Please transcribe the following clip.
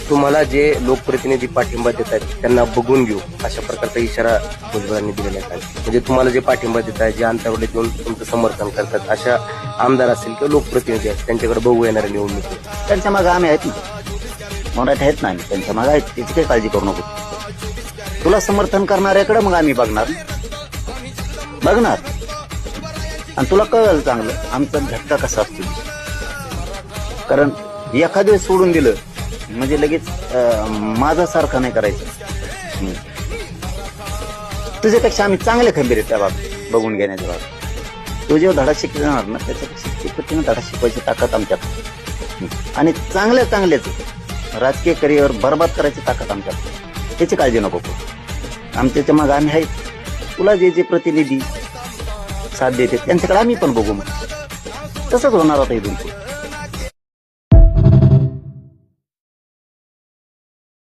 तुम्हाला जे लोकप्रतिनिधी पाठिंबा देत आहेत त्यांना बघून घेऊ अशा प्रकारचा इशारा भुजबळांनी दिलेला आहे. म्हणजे तुम्हाला जे पाठिंबा देत आहे, जे अंतरावले येऊन तुमचं समर्थन करतात अशा आमदार असतील किंवा लोकप्रतिनिधी आहेत त्यांच्याकडे बघू येणाऱ्या निवडणुकीत त्यांच्या मागे आम्ही आहेत ना, मराठी आहेत ना आम्ही, त्यांच्या मागे आहेत, त्याची काही काळजी करू नको. तुला समर्थन करणाऱ्याकडे मग आम्ही बघणार आणि तुला कळलं चांगलं आमचा झटका कसा असतो. कारण एखाद्या वेळेस सोडून दिलं म्हणजे लगेच माझा सारखा नाही करायचं. तुझ्यापेक्षा आम्ही चांगले खंबीर आहेत त्या बाबतीत बघून घेण्याच्या बाबतीत. तू जेव्हा धडा शिकणार ना त्याच्यापेक्षा धडा शिकवायची ताकद आमच्यात आणि चांगल्याच राजकीय करिअर बरबाद करायची ताकद आमच्यात. त्याची काळजी नको करू. आमच्या मागे आम्ही आहेत. तुला जे प्रतिनिधी साथ देते त्यांच्याकडे आम्ही पण बघू. मग तसंच होणार आता इथून.